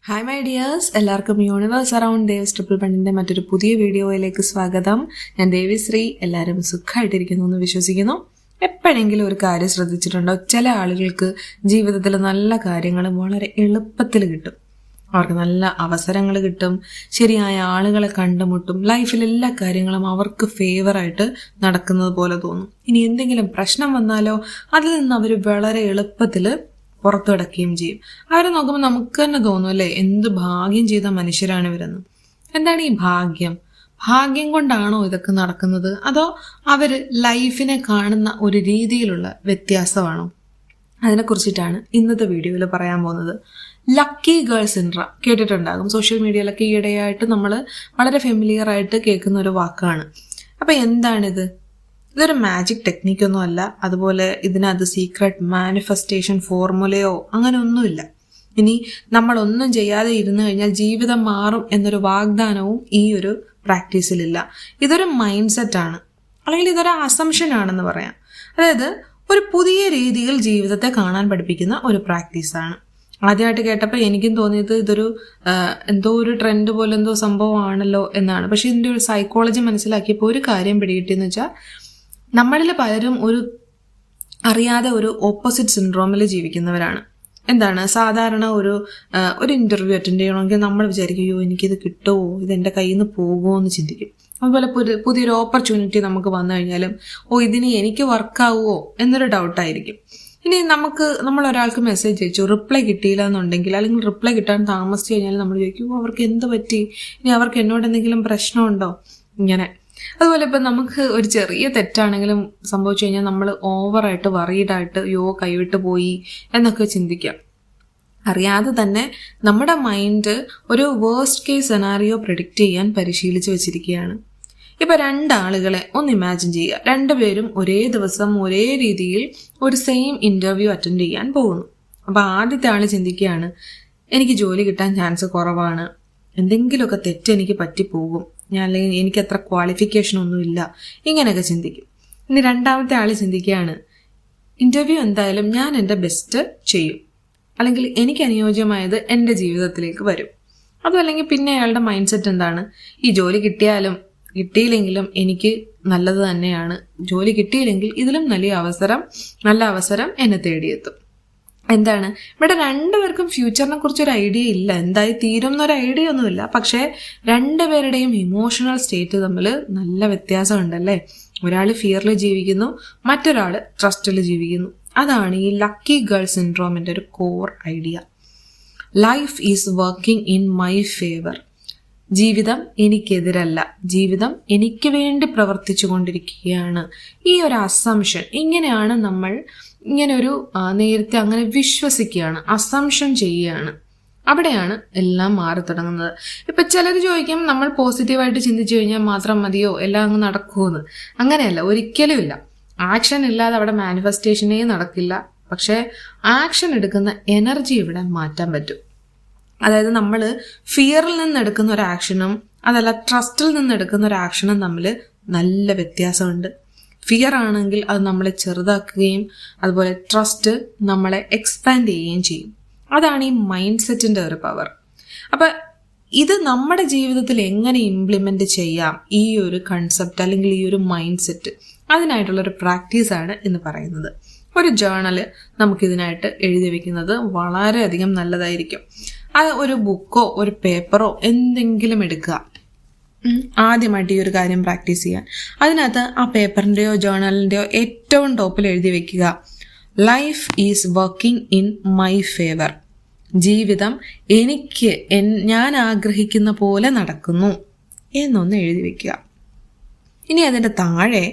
Hi my dears, എല്ലാവർക്കും universe around Dev's triple പണ്ടിൻ്റെ മറ്റൊരു പുതിയ വീഡിയോയിലേക്ക് സ്വാഗതം. ഞാൻ ദേവിശ്രീ. എല്ലാവരും സുഖമായിട്ടിരിക്കുന്നു എന്ന് വിശ്വസിക്കുന്നു. എപ്പോഴെങ്കിലും ഒരു കാര്യം ശ്രദ്ധിച്ചിട്ടുണ്ടോ? ചില ആളുകൾക്ക് ജീവിതത്തിൽ നല്ല കാര്യങ്ങൾ വളരെ എളുപ്പത്തിൽ കിട്ടും, അവർക്ക് നല്ല അവസരങ്ങൾ കിട്ടും, ശരിയായ ആളുകളെ കണ്ടുമുട്ടും, ലൈഫിൽ എല്ലാ കാര്യങ്ങളും അവർക്ക് ഫേവറായിട്ട് നടക്കുന്നത് പോലെ തോന്നും. ഇനി എന്തെങ്കിലും പ്രശ്നം വന്നാലോ അതിൽ നിന്ന് അവർ വളരെ എളുപ്പത്തിൽ പുറത്തു കിടക്കുകയും ചെയ്യും. അവരെ നോക്കുമ്പോൾ നമുക്ക് തന്നെ തോന്നും, അല്ലേ, എന്ത് ഭാഗ്യം ചെയ്ത മനുഷ്യരാണ് ഇവരെന്ന്. എന്താണ് ഈ ഭാഗ്യം? ഭാഗ്യം കൊണ്ടാണോ ഇതൊക്കെ നടക്കുന്നത്, അതോ അവർ ലൈഫിനെ കാണുന്ന ഒരു രീതിയിലുള്ള വ്യത്യാസമാണോ? അതിനെക്കുറിച്ചിട്ടാണ് ഇന്നത്തെ വീഡിയോയിൽ പറയാൻ പോകുന്നത്. ലക്കി ഗേൾ സിൻഡ്രം കേട്ടിട്ടുണ്ടാകും. സോഷ്യൽ മീഡിയയിലൊക്കെ ഈയിടെയായിട്ട് നമ്മൾ വളരെ ഫെമിലിയർ ആയിട്ട് കേൾക്കുന്ന ഒരു വാക്കാണ്. അപ്പം എന്താണിത്? ഇതൊരു മാജിക് ടെക്നിക്കൊന്നും അല്ല. അതുപോലെ ഇതിനകത്ത് സീക്രട്ട് മാനിഫെസ്റ്റേഷൻ ഫോർമുലയോ അങ്ങനെ ഒന്നുമില്ല. ഇനി നമ്മളൊന്നും ചെയ്യാതെ ഇരുന്നു കഴിഞ്ഞാൽ ജീവിതം മാറും എന്നൊരു വാഗ്ദാനവും ഈ ഒരു പ്രാക്ടീസിലില്ല. ഇതൊരു മൈൻഡ് സെറ്റാണ്, അല്ലെങ്കിൽ ഇതൊരു അസംഷൻ ആണെന്ന് പറയാം. അതായത് ഒരു പുതിയ രീതിയിൽ ജീവിതത്തെ കാണാൻ പഠിപ്പിക്കുന്ന ഒരു പ്രാക്ടീസാണ്. ആദ്യമായിട്ട് കേട്ടപ്പോൾ എനിക്കും തോന്നിയത് ഇതൊരു എന്തോ ഒരു ട്രെൻഡ് പോലെ എന്തോ സംഭവമാണല്ലോ എന്നാണ്. പക്ഷെ ഇതിൻ്റെ ഒരു സൈക്കോളജി മനസ്സിലാക്കിയപ്പോൾ ഒരു കാര്യം പിടികിട്ടിയെന്ന് വെച്ചാൽ, നമ്മളിൽ പലരും അറിയാതെ ഒരു ഓപ്പോസിറ്റ് സിൻഡ്രോമിൽ ജീവിക്കുന്നവരാണ്. എന്താണ്, സാധാരണ ഒരു ഇൻ്റർവ്യൂ അറ്റൻഡ് ചെയ്യണമെങ്കിൽ നമ്മൾ വിചാരിക്കും, അയ്യോ എനിക്കിത് കിട്ടുമോ, ഇതെൻ്റെ കയ്യിൽ നിന്ന് പോകുമോ എന്ന് ചിന്തിക്കും. അതുപോലെ പുതിയൊരു ഓപ്പർച്യൂണിറ്റി നമുക്ക് വന്നു കഴിഞ്ഞാലും ഇതിന് എനിക്ക് വർക്കാവുമോ എന്നൊരു ഡൗട്ടായിരിക്കും. ഇനി നമ്മളൊരാൾക്ക് മെസ്സേജ് അയച്ചു, റിപ്ലൈ കിട്ടിയില്ല എന്നുണ്ടെങ്കിൽ, അല്ലെങ്കിൽ റിപ്ലൈ കിട്ടാൻ താമസിച്ചു കഴിഞ്ഞാൽ നമ്മൾ ചോദിക്കും, അവർക്ക് എന്ത് പറ്റി, ഇനി അവർക്ക് എന്നോട് എന്തെങ്കിലും പ്രശ്നമുണ്ടോ, ഇങ്ങനെ. അതുപോലെ ഇപ്പം നമുക്ക് ഒരു ചെറിയ തെറ്റാണെങ്കിലും സംഭവിച്ചു കഴിഞ്ഞാൽ നമ്മൾ ഓവറായിട്ട് വറീഡായിട്ട് കൈവിട്ട് പോയി എന്നൊക്കെ ചിന്തിക്കാം. അറിയാതെ തന്നെ നമ്മുടെ മൈൻഡ് ഒരു വേഴ്സ്റ്റ് കേസ് സെനാറിയോ പ്രെഡിക്റ്റ് ചെയ്യാൻ പരിശീലിച്ച് വെച്ചിരിക്കുകയാണ്. ഇപ്പം രണ്ടാളുകളെ ഒന്ന് ഇമാജിൻ ചെയ്യുക. രണ്ടുപേരും ഒരേ ദിവസം ഒരേ രീതിയിൽ ഒരു സെയിം ഇൻ്റർവ്യൂ അറ്റൻഡ് ചെയ്യാൻ പോകുന്നു. അപ്പം ആദ്യത്തെ ആൾ ചിന്തിക്കുകയാണ്, എനിക്ക് ജോലി കിട്ടാൻ ചാൻസ് കുറവാണ്, എന്തെങ്കിലുമൊക്കെ തെറ്റെനിക്ക് പറ്റിപ്പോകും, അല്ലെങ്കിൽ എനിക്ക് അത്ര ക്വാളിഫിക്കേഷൻ ഒന്നുമില്ല, ഇങ്ങനെയൊക്കെ ചിന്തിക്കും. ഇനി രണ്ടാമത്തെ ആൾ ചിന്തിക്കുകയാണ്, ഇൻ്റർവ്യൂ എന്തായാലും ഞാൻ എൻ്റെ ബെസ്റ്റ് ചെയ്യും, അല്ലെങ്കിൽ എനിക്ക് അനുയോജ്യമായത് എൻ്റെ ജീവിതത്തിലേക്ക് വരും. അതും അല്ലെങ്കിൽ പിന്നെ അയാളുടെ മൈൻഡ് സെറ്റ് എന്താണ്, ഈ ജോലി കിട്ടിയാലും കിട്ടിയില്ലെങ്കിലും എനിക്ക് നല്ലത് തന്നെയാണ്, ജോലി കിട്ടിയില്ലെങ്കിൽ ഇതിലും നല്ല അവസരം എന്നെ തേടിയെത്തും. എന്താണ്, ഇവിടെ രണ്ടുപേർക്കും ഫ്യൂച്ചറിനെ കുറിച്ചൊരു ഐഡിയ ഇല്ല, എന്തായി തീരും എന്നൊരു ഐഡിയ ഒന്നുമില്ല. പക്ഷേ രണ്ടുപേരുടെയും ഇമോഷണൽ സ്റ്റേറ്റ് തമ്മിൽ നല്ല വ്യത്യാസമുണ്ടല്ലേ. ഒരാൾ ഫിയറിൽ ജീവിക്കുന്നു, മറ്റൊരാൾ ട്രസ്റ്റിൽ ജീവിക്കുന്നു. അതാണ് ഈ ലക്കി ഗേൾ സിൻഡ്രോമിൻ്റെ ഒരു core idea. Life is working in my favour. ജീവിതം എനിക്കെതിരല്ല, ജീവിതം എനിക്ക് വേണ്ടി പ്രവർത്തിച്ചു കൊണ്ടിരിക്കുകയാണ്. ഈ ഒരു അസംഷൻ, ഇങ്ങനെയാണ് നമ്മൾ ഇങ്ങനൊരു നേരത്തെ അങ്ങനെ വിശ്വസിക്കുകയാണ്, അസംഷൻ ചെയ്യുകയാണ്. അവിടെയാണ് എല്ലാം മാറി തുടങ്ങുന്നത്. ഇപ്പം ചിലർ ചോദിക്കും, നമ്മൾ പോസിറ്റീവായിട്ട് ചിന്തിച്ചു കഴിഞ്ഞാൽ മാത്രം മതിയോ, എല്ലാം അങ്ങ് നടക്കുമെന്ന്. അങ്ങനെയല്ല, ഒരിക്കലും ഇല്ല. ആക്ഷൻ ഇല്ലാതെ അവിടെ മാനിഫെസ്റ്റേഷനേ നടക്കില്ല. പക്ഷേ ആക്ഷൻ എടുക്കുന്ന എനർജി ഇവിടെ മാറ്റാൻ പറ്റും. അതായത് നമ്മൾ ഫിയറിൽ നിന്ന് എടുക്കുന്ന ഒരു ആക്ഷനും അതല്ല ട്രസ്റ്റിൽ നിന്ന് എടുക്കുന്ന ഒരു ആക്ഷനും തമ്മിൽ നല്ല വ്യത്യാസമുണ്ട്. ഫിയർ ആണെങ്കിൽ അത് നമ്മളെ ചെറുതാക്കുകയും അതുപോലെ ട്രസ്റ്റ് നമ്മളെ എക്സ്പാൻഡ് ചെയ്യുകയും ചെയ്യും. അതാണ് ഈ മൈൻഡ് സെറ്റിൻ്റെ ഒരു പവർ. അപ്പം ഇത് നമ്മുടെ ജീവിതത്തിൽ എങ്ങനെ ഇംപ്ലിമെൻ്റ് ചെയ്യാം, ഈ ഒരു കൺസെപ്റ്റ് അല്ലെങ്കിൽ ഈ ഒരു മൈൻഡ് സെറ്റ്, അതിനായിട്ടുള്ളൊരു പ്രാക്ടീസാണ് ഇന്ന് പറയുന്നത്. ഒരു ജേർണൽ നമുക്കിതിനായിട്ട് എഴുതി വെക്കുന്നത് വളരെയധികം നല്ലതായിരിക്കും. അത് ഒരു ബുക്കോ ഒരു പേപ്പറോ എന്തെങ്കിലും എടുക്കുക. ആദ്യമായിട്ട് ഈ ഒരു കാര്യം പ്രാക്ടീസ് ചെയ്യാൻ അതിനകത്ത് ആ പേപ്പറിൻ്റെയോ ജേർണലിൻ്റെയോ ഏറ്റവും ടോപ്പിൽ എഴുതി വെക്കുക, life is working in my favour. ജീവിതം ഞാൻ ആഗ്രഹിക്കുന്ന പോലെ നടക്കുന്നു എന്നൊന്ന് എഴുതി വെക്കുക. ഇനി അതിൻ്റെ താഴെ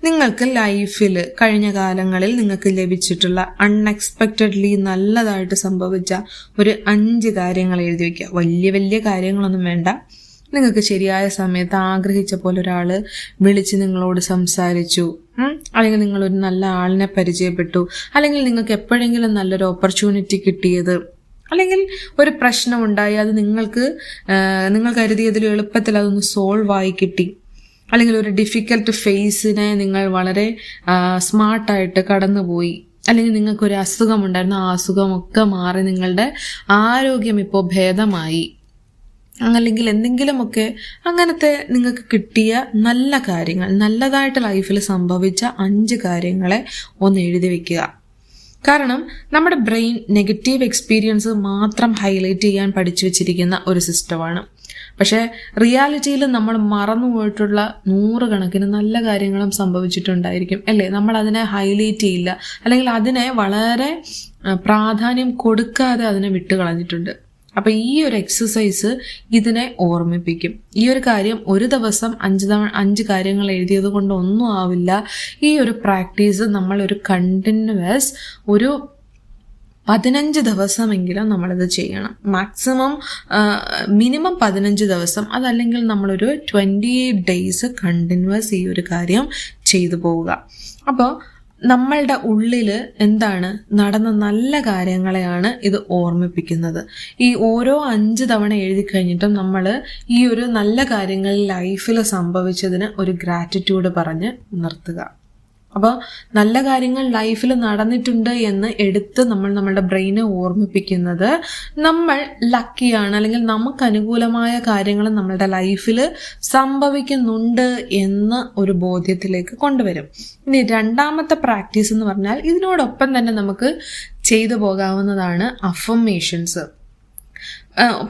നിങ്ങൾക്ക് ലൈഫിൽ കഴിഞ്ഞ കാലങ്ങളിൽ നിങ്ങൾക്ക് ലഭിച്ചിട്ടുള്ള അൺഎക്സ്പെക്റ്റഡ്ലി നല്ലതായിട്ട് സംഭവിച്ച ഒരു 5 കാര്യങ്ങൾ എഴുതി വയ്ക്കുക. വലിയ വലിയ കാര്യങ്ങളൊന്നും വേണ്ട. നിങ്ങൾക്ക് ശരിയായ സമയത്ത് ആഗ്രഹിച്ച പോലെ ഒരാൾ വിളിച്ച് നിങ്ങളോട് സംസാരിച്ചു, അല്ലെങ്കിൽ നിങ്ങളൊരു നല്ല ആളിനെ പരിചയപ്പെട്ടു, അല്ലെങ്കിൽ നിങ്ങൾക്ക് എപ്പോഴെങ്കിലും നല്ലൊരു ഓപ്പർച്യൂണിറ്റി കിട്ടിയത്, അല്ലെങ്കിൽ ഒരു പ്രശ്നം ഉണ്ടായി അത് നിങ്ങൾ കരുതിയതിൽ എളുപ്പത്തിൽ അതൊന്ന് സോൾവ് ആയി കിട്ടി, അല്ലെങ്കിൽ ഒരു ഡിഫിക്കൽട്ട് ഫേസിനെ നിങ്ങൾ വളരെ സ്മാർട്ടായിട്ട് കടന്നുപോയി, അല്ലെങ്കിൽ നിങ്ങൾക്കൊരു അസുഖമുണ്ടായിരുന്നു, ആ അസുഖമൊക്കെ മാറി നിങ്ങളുടെ ആരോഗ്യം ഇപ്പോൾ ഭേദമായി, അല്ലെങ്കിൽ എന്തെങ്കിലുമൊക്കെ അങ്ങനത്തെ നിങ്ങൾക്ക് കിട്ടിയ നല്ല കാര്യങ്ങൾ, നല്ലതായിട്ട് ലൈഫിൽ സംഭവിച്ച 5 കാര്യങ്ങളെ ഒന്ന് എഴുതി വെക്കുക. കാരണം നമ്മുടെ ബ്രെയിൻ നെഗറ്റീവ് എക്സ്പീരിയൻസ് മാത്രം ഹൈലൈറ്റ് ചെയ്യാൻ പഠിച്ചു വെച്ചിരിക്കുന്ന ഒരു സിസ്റ്റമാണ്. പക്ഷേ റിയാലിറ്റിയിൽ നമ്മൾ മറന്നുപോയിട്ടുള്ള 100 കണക്കിന് നല്ല കാര്യങ്ങളും സംഭവിച്ചിട്ടുണ്ടായിരിക്കും അല്ലേ? നമ്മൾ അതിനെ ഹൈലൈറ്റ് ചെയ്യില്ല, അല്ലെങ്കിൽ അതിനെ വളരെ പ്രാധാന്യം കൊടുക്കാതെ അതിനെ വിട്ടുകളഞ്ഞിട്ടുണ്ട്. അപ്പം ഈ ഒരു എക്സസൈസ് ഇതിനെ ഓർമ്മിപ്പിക്കും. ഈ ഒരു കാര്യം ഒരു ദിവസം 5 കാര്യങ്ങൾ എഴുതിയത് കൊണ്ട് ഒന്നും ആവില്ല. ഈ ഒരു പ്രാക്ടീസ് നമ്മളൊരു കണ്ടിന്യൂസ് ഒരു 15 ദിവസമെങ്കിലും നമ്മളിത് ചെയ്യണം. മാക്സിമം മിനിമം 15 ദിവസം, അതല്ലെങ്കിൽ നമ്മളൊരു 28 ഡേയ്സ് കണ്ടിന്യൂസ് ഈ ഒരു കാര്യം ചെയ്തു പോവുക. അപ്പോൾ നമ്മളുടെ ഉള്ളിൽ എന്താണ് നടന്ന നല്ല കാര്യങ്ങളെയാണ് ഇത് ഓർമ്മിപ്പിക്കുന്നത്. ഈ ഓരോ 5 തവണ എഴുതി കഴിഞ്ഞിട്ടും നമ്മൾ ഈ ഒരു നല്ല കാര്യങ്ങൾ ലൈഫിൽ സംഭവിച്ചതിന് ഒരു ഗ്രാറ്റിറ്റ്യൂഡ് പറഞ്ഞ് നിർത്തുക. അപ്പോൾ നല്ല കാര്യങ്ങൾ ലൈഫിൽ നടന്നിട്ടുണ്ട് എന്ന് എടുത്ത് നമ്മളുടെ ബ്രെയിനെ ഓർമ്മിപ്പിക്കുന്നത് നമ്മൾ ലക്കിയാണ്, അല്ലെങ്കിൽ നമുക്ക് അനുകൂലമായ കാര്യങ്ങൾ നമ്മളുടെ ലൈഫിൽ സംഭവിക്കുന്നുണ്ട് എന്ന ഒരു ബോധ്യത്തിലേക്ക് കൊണ്ടുവരും. ഇനി രണ്ടാമത്തെ പ്രാക്ടീസ് എന്ന് പറഞ്ഞാൽ ഇതിനോടൊപ്പം തന്നെ നമുക്ക് ചെയ്തു പോകാവുന്നതാണ് അഫർമേഷൻസ്.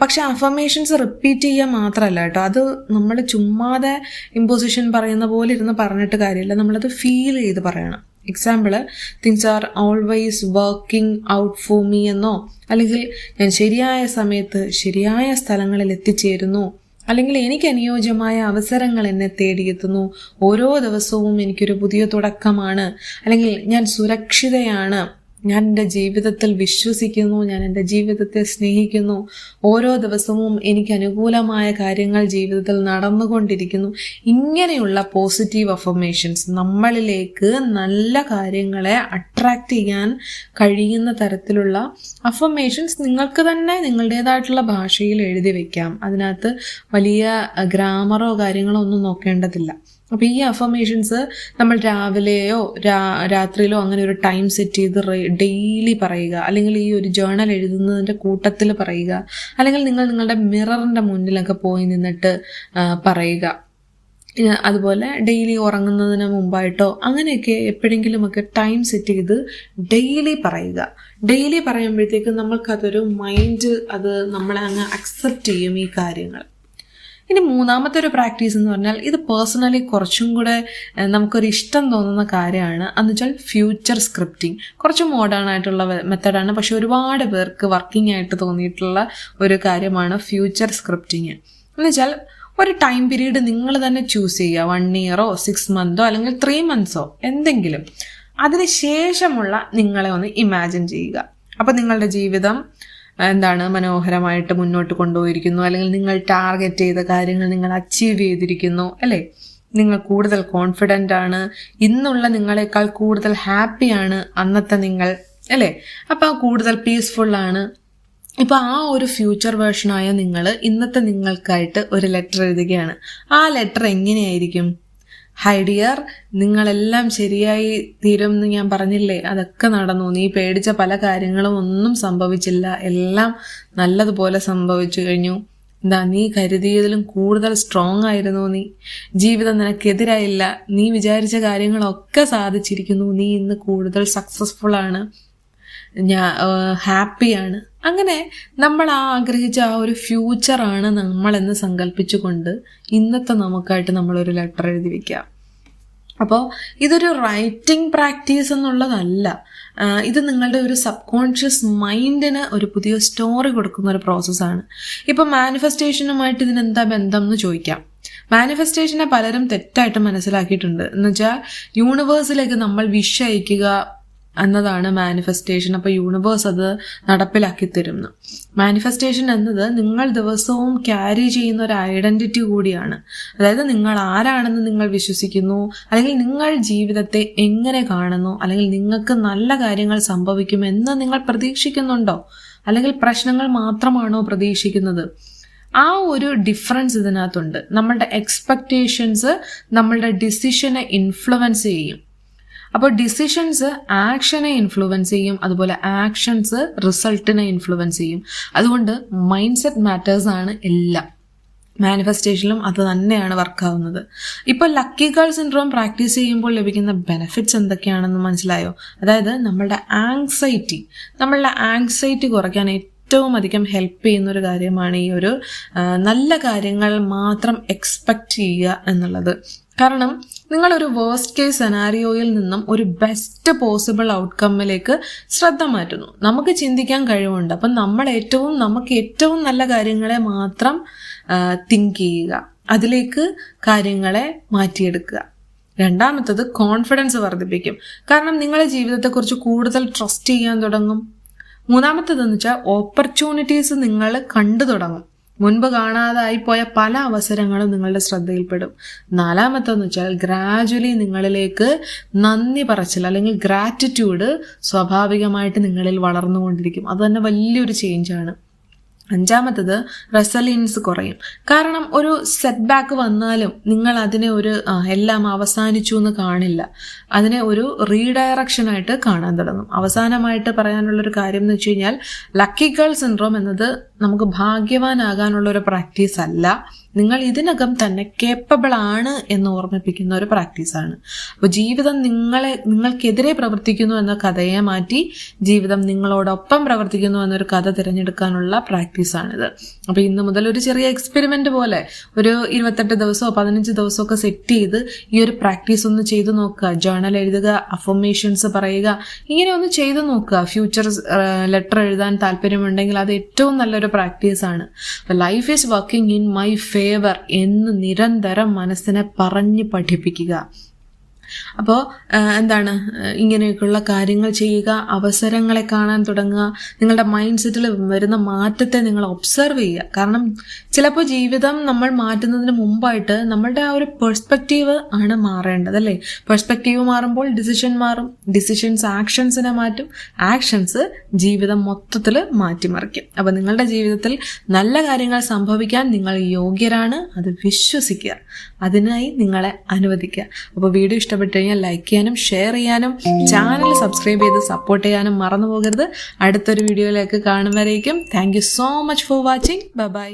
പക്ഷെ അഫർമേഷൻസ് റിപ്പീറ്റ് ചെയ്യുക മാത്രമല്ല കേട്ടോ, അത് നമ്മൾ ചുമ്മാതെ ഇമ്പോസിഷൻ പറയുന്ന പോലെ ഇരുന്ന് പറഞ്ഞിട്ട് കാര്യമില്ല, നമ്മളത് ഫീൽ ചെയ്ത് പറയണം. Example, things are always working out for me എന്നോ, അല്ലെങ്കിൽ ഞാൻ ശരിയായ സമയത്ത് ശരിയായ സ്ഥലങ്ങളിൽ എത്തിച്ചേരുന്നു, അല്ലെങ്കിൽ എനിക്ക് അനുയോജ്യമായ അവസരങ്ങൾ എന്നെ തേടിയെത്തുന്നു, ഓരോ ദിവസവും എനിക്കൊരു പുതിയ തുടക്കമാണ്, അല്ലെങ്കിൽ ഞാൻ സുരക്ഷിതയാണ്, ഞാൻ എൻ്റെ ജീവിതത്തിൽ വിശ്വസിക്കുന്നു, ഞാൻ എൻ്റെ ജീവിതത്തെ സ്നേഹിക്കുന്നു, ഓരോ ദിവസവും എനിക്ക് അനുകൂലമായ കാര്യങ്ങൾ ജീവിതത്തിൽ നടന്നുകൊണ്ടിരിക്കുന്നു. ഇങ്ങനെയുള്ള പോസിറ്റീവ് അഫർമേഷൻസ്, നമ്മളിലേക്ക് നല്ല കാര്യങ്ങളെ അട്രാക്റ്റ് ചെയ്യാൻ കഴിയുന്ന തരത്തിലുള്ള അഫർമേഷൻസ് നിങ്ങൾക്ക് തന്നെ നിങ്ങളുടേതായിട്ടുള്ള ഭാഷയിൽ എഴുതി വയ്ക്കാം. അതിനകത്ത് വലിയ ഗ്രാമറോ കാര്യങ്ങളോ ഒന്നും നോക്കേണ്ടതില്ല. അപ്പോൾ ഈ അഫർമേഷൻസ് നമ്മൾ രാവിലെയോ രാത്രിയിലോ അങ്ങനെ ഒരു ടൈം സെറ്റ് ചെയ്ത് ഡെയിലി പറയുക, അല്ലെങ്കിൽ ഈ ഒരു ജേർണൽ എഴുതുന്നതിൻ്റെ കൂട്ടത്തിൽ പറയുക, അല്ലെങ്കിൽ നിങ്ങളുടെ മിററിൻ്റെ മുന്നിലൊക്കെ പോയി നിന്നിട്ട് പറയുക. അതുപോലെ ഡെയിലി ഉറങ്ങുന്നതിന് മുമ്പായിട്ടോ അങ്ങനെയൊക്കെ എപ്പോഴെങ്കിലുമൊക്കെ ടൈം സെറ്റ് ചെയ്ത് ഡെയിലി പറയുക. ഡെയിലി പറയുമ്പോഴത്തേക്ക് നമ്മൾക്കതൊരു മൈൻഡ് അത് നമ്മളെ അങ്ങ് അക്സെപ്റ്റ് ചെയ്യും ഈ കാര്യങ്ങൾ. ഇനി മൂന്നാമത്തെ ഒരു പ്രാക്ടീസ് എന്ന് പറഞ്ഞാൽ ഇത് പേഴ്സണലി കുറച്ചും കൂടെ നമുക്കൊരു ഇഷ്ടം തോന്നുന്ന കാര്യമാണ്. എന്ന് വെച്ചാൽ ഫ്യൂച്ചർ സ്ക്രിപ്റ്റിംഗ്. കുറച്ച് മോഡേൺ ആയിട്ടുള്ള മെത്തഡാണ്, പക്ഷെ ഒരുപാട് പേർക്ക് വർക്കിംഗ് ആയിട്ട് തോന്നിയിട്ടുള്ള ഒരു കാര്യമാണ് ഫ്യൂച്ചർ സ്ക്രിപ്റ്റിംഗ്. എന്ന് വെച്ചാൽ ഒരു ടൈം പീരീഡ് നിങ്ങൾ തന്നെ ചൂസ് ചെയ്യുക, 1 ഇയറോ 6 മന്തോ അല്ലെങ്കിൽ 3 മന്ത്സോ എന്തെങ്കിലും. അതിന് ശേഷമുള്ള നിങ്ങളെ ഒന്ന് ഇമാജിൻ ചെയ്യുക. അപ്പോൾ നിങ്ങളുടെ ജീവിതം എന്താണ് മനോഹരമായിട്ട് മുന്നോട്ട് കൊണ്ടുപോയിരിക്കുന്നു, അല്ലെങ്കിൽ നിങ്ങൾ ടാർഗറ്റ് ചെയ്ത കാര്യങ്ങൾ നിങ്ങൾ അച്ചീവ് ചെയ്തിരിക്കുന്നു അല്ലേ? നിങ്ങൾ കൂടുതൽ കോൺഫിഡൻ്റ് ആണ്, ഇന്നുള്ള നിങ്ങളെക്കാൾ കൂടുതൽ ഹാപ്പിയാണ് അന്നത്തെ നിങ്ങൾ അല്ലേ? അപ്പോൾ കൂടുതൽ പീസ്ഫുള്ളാണ്. ഇപ്പോൾ ആ ഒരു ഫ്യൂച്ചർ വേർഷനായ നിങ്ങൾ ഇന്നത്തെ നിങ്ങൾക്കായിട്ട് ഒരു ലെറ്റർ എഴുതുകയാണ്. ആ ലെറ്റർ എങ്ങനെയായിരിക്കും? ഹൈ ഡിയർ, നിങ്ങളെല്ലാം ശരിയായി തീരുമെന്ന് ഞാൻ പറഞ്ഞില്ലേ, അതൊക്കെ നടന്നു. നീ പേടിച്ച പല കാര്യങ്ങളും ഒന്നും സംഭവിച്ചില്ല, എല്ലാം നല്ലതുപോലെ സംഭവിച്ചു കഴിഞ്ഞു. നീ കരുതിയതിലും കൂടുതൽ സ്ട്രോങ് ആയിരുന്നു. നീ ജീവിതം നിനക്കെതിരായില്ല, നീ വിചാരിച്ച കാര്യങ്ങളൊക്കെ സാധിച്ചിരിക്കുന്നു, നീ ഇന്ന് കൂടുതൽ സക്സസ്ഫുൾ ആണ്, ഹാപ്പിയാണ്. അങ്ങനെ നമ്മൾ ആഗ്രഹിച്ച ആ ഒരു ഫ്യൂച്ചറാണ് നമ്മളെന്ന് സങ്കല്പിച്ചുകൊണ്ട് ഇന്നത്തെ നമുക്കായിട്ട് നമ്മളൊരു ലെറ്റർ എഴുതി വയ്ക്കുക. അപ്പോൾ ഇതൊരു റൈറ്റിംഗ് പ്രാക്ടീസ് എന്നുള്ളതല്ല, ഇത് നിങ്ങളുടെ ഒരു സബ് കോൺഷ്യസ് മൈൻഡിന് ഒരു പുതിയ സ്റ്റോറി കൊടുക്കുന്ന ഒരു പ്രോസസ്സാണ്. ഇപ്പം മാനിഫെസ്റ്റേഷനുമായിട്ട് ഇതിനെന്താ ബന്ധം എന്ന് ചോദിക്കാം. മാനിഫെസ്റ്റേഷനെ പലരും തെറ്റായിട്ട് മനസ്സിലാക്കിയിട്ടുണ്ട്. എന്നുവെച്ചാൽ യൂണിവേഴ്സിലേക്ക് നമ്മൾ വിഷ് അയക്കുക എന്നതാണ് മാനിഫെസ്റ്റേഷൻ. അപ്പോൾ യൂണിവേഴ്സ് അത് നടപ്പിലാക്കി തരുന്നു. മാനിഫെസ്റ്റേഷൻ എന്നത് നിങ്ങൾ ദിവസവും ക്യാരി ചെയ്യുന്ന ഒരു ഐഡന്റിറ്റി കൂടിയാണ്. അതായത് നിങ്ങൾ ആരാണെന്ന് നിങ്ങൾ വിശ്വസിക്കുന്നു, അല്ലെങ്കിൽ നിങ്ങൾ ജീവിതത്തെ എങ്ങനെ കാണുന്നു, അല്ലെങ്കിൽ നിങ്ങൾക്ക് നല്ല കാര്യങ്ങൾ സംഭവിക്കുമെന്ന് നിങ്ങൾ പ്രതീക്ഷിക്കുന്നുണ്ടോ, അല്ലെങ്കിൽ പ്രശ്നങ്ങൾ മാത്രമാണോ പ്രതീക്ഷിക്കുന്നത്? ആ ഒരു ഡിഫറൻസ് ഇതിനകത്തുണ്ട്. നമ്മളുടെ എക്സ്പെക്റ്റേഷൻസ് നമ്മളുടെ ഡിസിഷനെ ഇൻഫ്ലുവൻസ് ചെയ്യും. അപ്പോൾ ഡിസിഷൻസ് ആക്ഷനെ ഇൻഫ്ലുവൻസ് ചെയ്യും, അതുപോലെ ആക്ഷൻസ് റിസൾട്ടിനെ ഇൻഫ്ലുവൻസ് ചെയ്യും. അതുകൊണ്ട് മൈൻഡ് സെറ്റ് മാറ്റേഴ്സ് ആണ് എല്ലാം. മാനിഫെസ്റ്റേഷനിലും അത് തന്നെയാണ് വർക്കാവുന്നത്. ഇപ്പോൾ ലക്കി ഗേൾ സിൻഡ്രോം പ്രാക്ടീസ് ചെയ്യുമ്പോൾ ലഭിക്കുന്ന ബെനിഫിറ്റ്സ് എന്തൊക്കെയാണെന്ന് മനസ്സിലായോ? അതായത് നമ്മളുടെ ആങ്സൈറ്റി കുറയ്ക്കാൻ ഏറ്റവും അധികം ഹെൽപ്പ് ചെയ്യുന്നൊരു കാര്യമാണ് ഈ ഒരു നല്ല കാര്യങ്ങൾ മാത്രം എക്സ്പെക്റ്റ് ചെയ്യുക എന്നുള്ളത്. കാരണം നിങ്ങളൊരു വേഴ്സ്റ്റ് കേസ് സെനാരിയോയിൽ നിന്നും ഒരു ബെസ്റ്റ് പോസിബിൾ ഔട്ട്കമ്മിലേക്ക് ശ്രദ്ധ മാറ്റുന്നു. നമുക്ക് ചിന്തിക്കാൻ കഴിവുണ്ട്. അപ്പം നമുക്ക് ഏറ്റവും നല്ല കാര്യങ്ങളെ മാത്രം തിങ്ക് ചെയ്യുക, അതിലേക്ക് കാര്യങ്ങളെ മാറ്റിയെടുക്കുക. രണ്ടാമത്തത് കോൺഫിഡൻസ് വർദ്ധിപ്പിക്കും. കാരണം നിങ്ങളുടെ ജീവിതത്തെക്കുറിച്ച് കൂടുതൽ ട്രസ്റ്റ് ചെയ്യാൻ തുടങ്ങും. മൂന്നാമത്തേതെന്ന് വെച്ചാൽ ഓപ്പർച്യൂണിറ്റീസ് നിങ്ങൾ കണ്ടു തുടങ്ങും. മുൻപ് കാണാതായിപ്പോയ പല അവസരങ്ങളും നിങ്ങളുടെ ശ്രദ്ധയിൽപ്പെടും. നാലാമത്തെന്ന് വെച്ചാൽ ഗ്രാജുവലി നിങ്ങളിലേക്ക് നന്ദി പറച്ചിൽ അല്ലെങ്കിൽ ഗ്രാറ്റിറ്റ്യൂഡ് സ്വാഭാവികമായിട്ട് നിങ്ങളിൽ വളർന്നുകൊണ്ടിരിക്കും. അത് തന്നെ വലിയൊരു ചേഞ്ചാണ്. അഞ്ചാമത്തത് റെസലിയൻസ് കുറയും. കാരണം ഒരു സെറ്റ് ബാക്ക് വന്നാലും നിങ്ങൾ അതിനെ ഒരു എല്ലാം അവസാനിച്ചു എന്ന് കാണില്ല, അതിനെ ഒരു റീഡയറക്ഷനായിട്ട് കാണാൻ തുടങ്ങും. അവസാനമായിട്ട് പറയാനുള്ളൊരു കാര്യം എന്ന് വെച്ച് കഴിഞ്ഞാൽ ലക്കി ഗേൾ സിൻഡ്രോം എന്നത് നമുക്ക് ഭാഗ്യവാനാകാനുള്ളൊരു പ്രാക്ടീസ് അല്ല, നിങ്ങൾ ഇതിനകം തന്നെ കേപ്പബിൾ ആണ് എന്ന് ഓർമ്മിപ്പിക്കുന്ന ഒരു പ്രാക്ടീസാണ്. അപ്പോൾ ജീവിതം നിങ്ങൾക്കെതിരെ പ്രവർത്തിക്കുന്നു എന്ന കഥയെ മാറ്റി ജീവിതം നിങ്ങളോടൊപ്പം പ്രവർത്തിക്കുന്നു എന്നൊരു കഥ തിരഞ്ഞെടുക്കാനുള്ള പ്രാക്ടീസാണിത്. അപ്പോൾ ഇന്ന് മുതൽ ഒരു ചെറിയ എക്സ്പെരിമെന്റ് പോലെ ഒരു 28 ദിവസമോ 15 ദിവസമോ ഒക്കെ സെറ്റ് ചെയ്ത് ഈ ഒരു പ്രാക്ടീസ് ഒന്ന് ചെയ്തു നോക്കുക. ജേർണൽ എഴുതുക, അഫർമേഷൻസ് പറയുക, ഇങ്ങനെ ഒന്ന് ചെയ്തു നോക്കുക. ഫ്യൂച്ചർ ലെറ്റർ എഴുതാൻ താല്പര്യമുണ്ടെങ്കിൽ അത് ഏറ്റവും നല്ലൊരു പ്രാക്ടീസാണ്. Life is working in my favour എന്ന് നിരന്തരം മനസ്സിനെ പറഞ്ഞ് പഠിപ്പിക്കുക. അപ്പോൾ എന്താണ്, ഇങ്ങനെയൊക്കെയുള്ള കാര്യങ്ങൾ ചെയ്യുക, അവസരങ്ങളെ കാണാൻ തുടങ്ങുക, നിങ്ങളുടെ മൈൻഡ് സെറ്റിൽ വരുന്ന മാറ്റത്തെ നിങ്ങൾ ഒബ്സർവ് ചെയ്യുക. കാരണം ചിലപ്പോൾ ജീവിതം നമ്മൾ മാറ്റുന്നതിന് മുമ്പായിട്ട് നമ്മളുടെ ആ ഒരു പെർസ്പെക്റ്റീവ് ആണ് മാറേണ്ടത്, അല്ലേ? പെർസ്പെക്റ്റീവ് മാറുമ്പോൾ ഡിസിഷൻ മാറും, ഡിസിഷൻസ് ആക്ഷൻസിനെ മാറ്റും, ആക്ഷൻസ് ജീവിതം മൊത്തത്തിൽ മാറ്റിമറിക്കും. അപ്പോൾ നിങ്ങളുടെ ജീവിതത്തിൽ നല്ല കാര്യങ്ങൾ സംഭവിക്കാൻ നിങ്ങൾ യോഗ്യരാണ്, അത് വിശ്വസിക്കുക, അതിനായി നിങ്ങളെ അനുവദിക്കുക. അപ്പോൾ വീഡിയോ ഇഷ്ടപ്പെട്ടു കഴിഞ്ഞാൽ ലൈക്ക് ചെയ്യാനും ഷെയർ ചെയ്യാനും ചാനൽ സബ്സ്ക്രൈബ് ചെയ്ത് സപ്പോർട്ട് ചെയ്യാനും മറന്നു പോകരുത്. അടുത്തൊരു വീഡിയോയിലേക്ക് കാണും വരേക്കും thank you so much for watching. By.